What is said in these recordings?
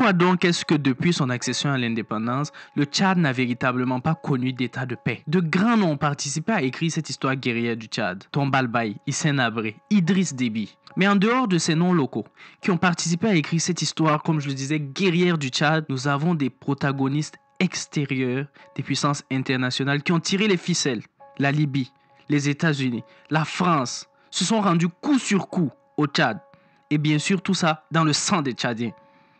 Pourquoi donc est-ce que depuis son accession à l'indépendance, le Tchad n'a véritablement pas connu d'état de paix? De grands noms ont participé à écrire cette histoire guerrière du Tchad. Tombal Baye, Hissène Habré, Idriss Déby. Mais en dehors de ces noms locaux qui ont participé à écrire cette histoire, comme je le disais, guerrière du Tchad, nous avons des protagonistes extérieurs des puissances internationales qui ont tiré les ficelles. La Libye, les États-Unis, la France se sont rendus coup sur coup au Tchad. Et bien sûr, tout ça dans le sang des Tchadiens.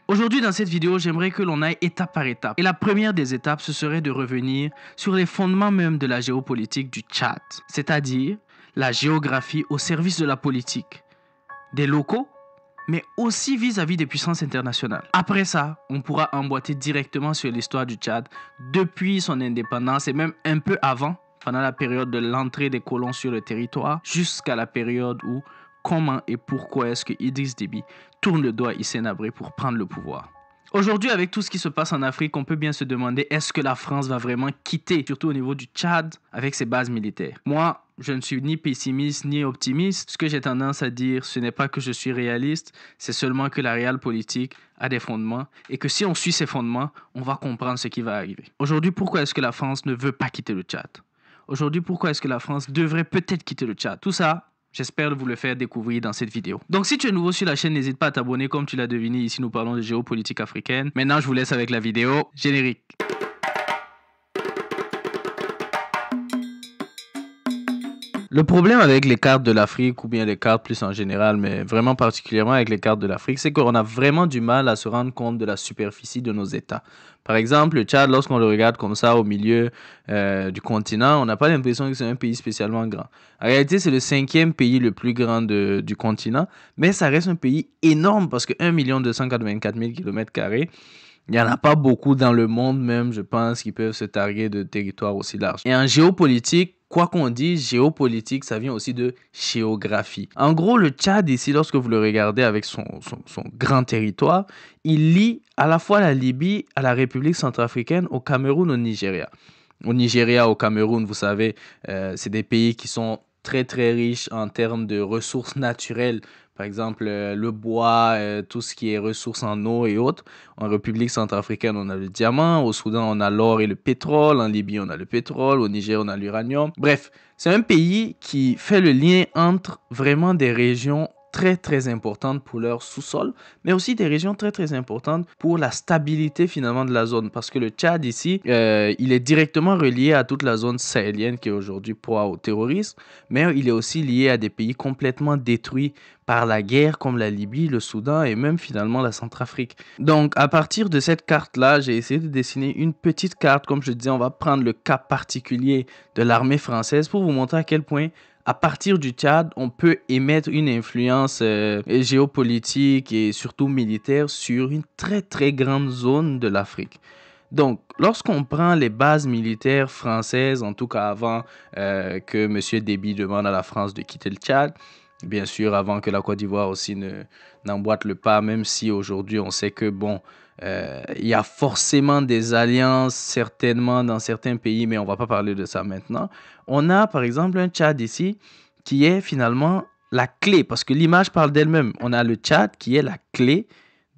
Aujourd'hui, dans cette vidéo, j'aimerais que l'on aille étape par étape. Et la première des étapes, ce serait de revenir sur les fondements même de la géopolitique du Tchad, c'est-à-dire la géographie au service de la politique, des locaux, mais aussi vis-à-vis des puissances internationales. Après ça, on pourra emboîter directement sur l'histoire du Tchad depuis son indépendance et même un peu avant, pendant la période de l'entrée des colons sur le territoire, jusqu'à la période où comment et pourquoi est-ce que Idriss Déby tourne le dos à Hissène Habré pour prendre le pouvoir. Aujourd'hui, avec tout ce qui se passe en Afrique, on peut bien se demander est-ce que la France va vraiment quitter, surtout au niveau du Tchad, avec ses bases militaires. Moi, je ne suis ni pessimiste ni optimiste. Ce que j'ai tendance à dire, ce n'est pas que je suis réaliste, c'est seulement que la réelle politique a des fondements et que si on suit ces fondements, on va comprendre ce qui va arriver. Aujourd'hui, pourquoi est-ce que la France ne veut pas quitter le Tchad? Aujourd'hui, pourquoi est-ce que la France devrait peut-être quitter le Tchad? Tout ça, j'espère vous le faire découvrir dans cette vidéo. Donc si tu es nouveau sur la chaîne, n'hésite pas à t'abonner. Comme tu l'as deviné, ici nous parlons de géopolitique africaine. Maintenant, je vous laisse avec la vidéo. Générique. Le problème avec les cartes de l'Afrique, ou bien les cartes plus en général, mais vraiment particulièrement avec les cartes de l'Afrique, c'est qu'on a vraiment du mal à se rendre compte de la superficie de nos États. Par exemple, le Tchad, lorsqu'on le regarde comme ça au milieu du continent, on n'a pas l'impression que c'est un pays spécialement grand. En réalité, c'est le 5e pays le plus grand du continent, mais ça reste un pays énorme parce que 1 284 000 km², il n'y en a pas beaucoup dans le monde même, je pense, qui peuvent se targuer de territoires aussi larges. Et en géopolitique, quoi qu'on dise, géopolitique, ça vient aussi de géographie. En gros, le Tchad, ici, lorsque vous le regardez avec son grand territoire, il lie à la fois la Libye à la République centrafricaine, au Cameroun, au Nigeria. Au Nigeria, au Cameroun, vous savez, c'est des pays qui sont très très riches en termes de ressources naturelles. Par exemple, le bois, tout ce qui est ressources en eau et autres. En République centrafricaine, on a le diamant. Au Soudan, on a l'or et le pétrole. En Libye, on a le pétrole. Au Niger, on a l'uranium. Bref, c'est un pays qui fait le lien entre vraiment des régions très très importantes pour leur sous-sol, mais aussi des régions très très importantes pour la stabilité finalement de la zone, parce que le Tchad ici, il est directement relié à toute la zone sahélienne qui est aujourd'hui proie au terrorisme, mais il est aussi lié à des pays complètement détruits par la guerre comme la Libye, le Soudan et même finalement la Centrafrique. Donc à partir de cette carte-là, j'ai essayé de dessiner une petite carte. Comme je disais, on va prendre le cas particulier de l'armée française pour vous montrer à quel point à partir du Tchad, on peut émettre une influence géopolitique et surtout militaire sur une très très grande zone de l'Afrique. Donc, lorsqu'on prend les bases militaires françaises, en tout cas avant que M. Déby demande à la France de quitter le Tchad, bien sûr avant que la Côte d'Ivoire aussi n'emboîte le pas, même si aujourd'hui on sait que bon, il y a forcément des alliances certainement dans certains pays, mais on ne va pas parler de ça maintenant. On a par exemple un Tchad ici qui est finalement la clé, parce que l'image parle d'elle-même. On a le Tchad qui est la clé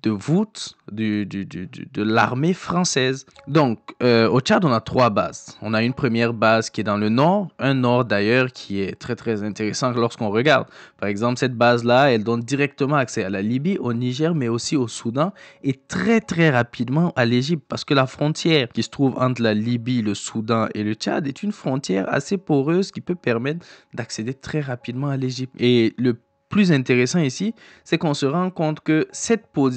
de voûte de l'armée française. Donc, au Tchad, on a 3 bases. On a une première base qui est dans le nord, un nord d'ailleurs qui est très très intéressant lorsqu'on regarde. Par exemple, cette base-là, elle donne directement accès à la Libye, au Niger, mais aussi au Soudan et très très rapidement à l'Égypte, parce que la frontière qui se trouve entre la Libye, le Soudan et le Tchad est une frontière assez poreuse qui peut permettre d'accéder très rapidement à l'Égypte. Et le plus intéressant ici, c'est qu'on se rend compte que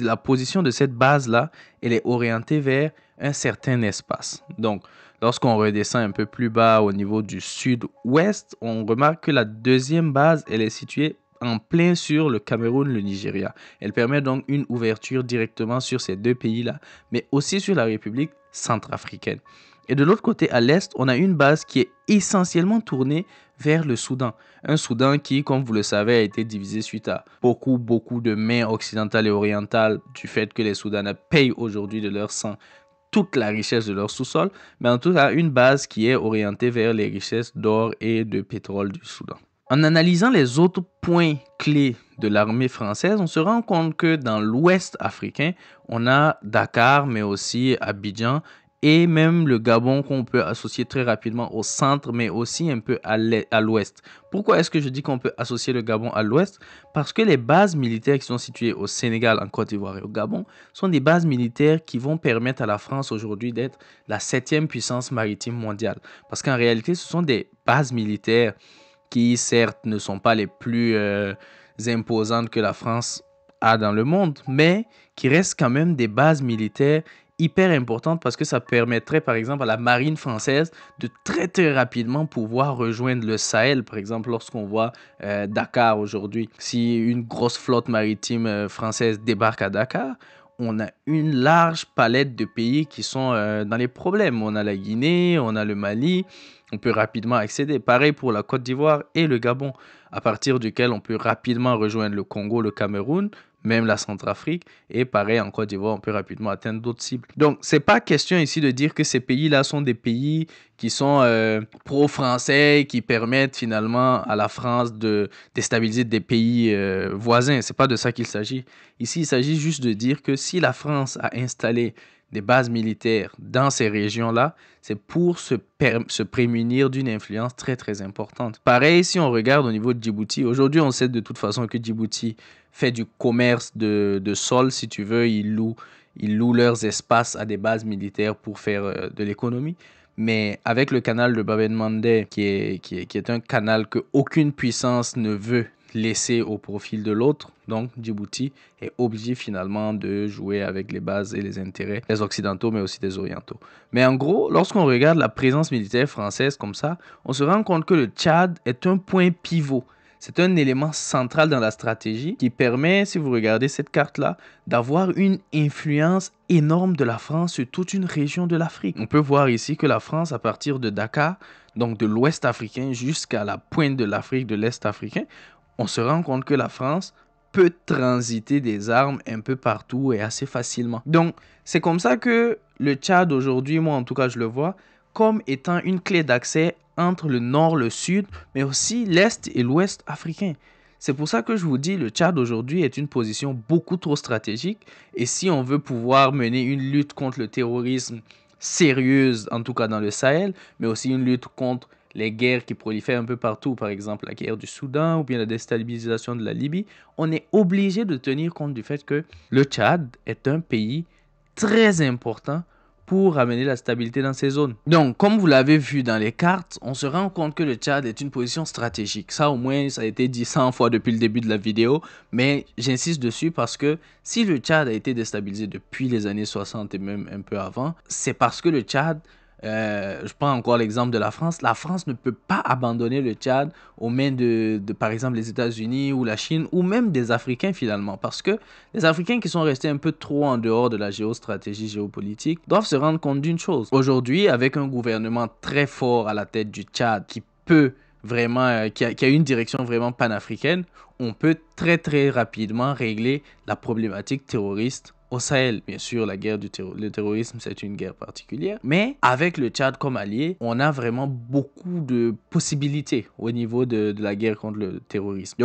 la position de cette base-là, elle est orientée vers un certain espace. Donc, lorsqu'on redescend un peu plus bas au niveau du sud-ouest, on remarque que la deuxième base, elle est située en plein sur le Cameroun, le Nigeria. Elle permet donc une ouverture directement sur ces deux pays-là, mais aussi sur la République centrafricaine. Et de l'autre côté, à l'est, on a une base qui est essentiellement tournée vers le Soudan. Un Soudan qui, comme vous le savez, a été divisé suite à beaucoup de mains occidentales et orientales du fait que les Soudanais payent aujourd'hui de leur sang toute la richesse de leur sous-sol, mais en tout cas une base qui est orientée vers les richesses d'or et de pétrole du Soudan. En analysant les autres points clés de l'armée française, on se rend compte que dans l'ouest africain, on a Dakar, mais aussi Abidjan et même le Gabon qu'on peut associer très rapidement au centre, mais aussi un peu à l'ouest. Pourquoi est-ce que je dis qu'on peut associer le Gabon à l'ouest? Parce que les bases militaires qui sont situées au Sénégal, en Côte d'Ivoire et au Gabon sont des bases militaires qui vont permettre à la France aujourd'hui d'être la 7e puissance maritime mondiale. Parce qu'en réalité, ce sont des bases militaires qui certes ne sont pas les plus imposantes que la France a dans le monde, mais qui restent quand même des bases militaires hyper importantes parce que ça permettrait par exemple à la marine française de très très rapidement pouvoir rejoindre le Sahel. Par exemple, lorsqu'on voit Dakar aujourd'hui, si une grosse flotte maritime française débarque à Dakar, on a une large palette de pays qui sont dans les problèmes. On a la Guinée, on a le Mali, on peut rapidement accéder. Pareil pour la Côte d'Ivoire et le Gabon, à partir duquel on peut rapidement rejoindre le Congo, le Cameroun, même la Centrafrique. Et pareil, en Côte d'Ivoire, on peut rapidement atteindre d'autres cibles. Donc, c'est pas question ici de dire que ces pays-là sont des pays qui sont pro-français, qui permettent finalement à la France de déstabiliser des pays voisins. C'est pas de ça qu'il s'agit. Ici, il s'agit juste de dire que si la France a installé des bases militaires dans ces régions-là, c'est pour se prémunir d'une influence très très importante. Pareil, si on regarde au niveau de Djibouti, aujourd'hui on sait de toute façon que Djibouti fait du commerce de sol, si tu veux, ils louent leurs espaces à des bases militaires pour faire de l'économie. Mais avec le canal de Bab el-Mandeb, qui est un canal que aucune puissance ne veut laisser au profil de l'autre, donc Djibouti est obligé finalement de jouer avec les bases et les intérêts des Occidentaux, mais aussi des Orientaux. Mais en gros, lorsqu'on regarde la présence militaire française comme ça, on se rend compte que le Tchad est un point pivot. C'est un élément central dans la stratégie qui permet, si vous regardez cette carte-là, d'avoir une influence énorme de la France sur toute une région de l'Afrique. On peut voir ici que la France, à partir de Dakar, donc de l'ouest africain jusqu'à la pointe de l'Afrique, de l'est africain, on se rend compte que la France peut transiter des armes un peu partout et assez facilement. Donc, c'est comme ça que le Tchad aujourd'hui, moi en tout cas je le vois, comme étant une clé d'accès entre le nord, le sud, mais aussi l'est et l'ouest africain. C'est pour ça que je vous dis, le Tchad aujourd'hui est une position beaucoup trop stratégique. Et si on veut pouvoir mener une lutte contre le terrorisme sérieuse, en tout cas dans le Sahel, mais aussi une lutte contre les guerres qui prolifèrent un peu partout, par exemple la guerre du Soudan ou bien la déstabilisation de la Libye, on est obligé de tenir compte du fait que le Tchad est un pays très important pour amener la stabilité dans ces zones. Donc, comme vous l'avez vu dans les cartes, on se rend compte que le Tchad est une position stratégique. Ça, au moins, ça a été dit 100 fois depuis le début de la vidéo, mais j'insiste dessus parce que si le Tchad a été déstabilisé depuis les années 60 et même un peu avant, c'est parce que le Tchad, je prends encore l'exemple de la France ne peut pas abandonner le Tchad aux mains de par exemple, les États-Unis ou la Chine ou même des Africains finalement. Parce que les Africains qui sont restés un peu trop en dehors de la géostratégie géopolitique doivent se rendre compte d'une chose. Aujourd'hui, avec un gouvernement très fort à la tête du Tchad qui peut vraiment, qui a une direction vraiment panafricaine, on peut très très rapidement régler la problématique terroriste au Sahel. Bien sûr, le terrorisme, c'est une guerre particulière. Mais avec le Tchad comme allié, on a vraiment beaucoup de possibilités au niveau de la guerre contre le terrorisme.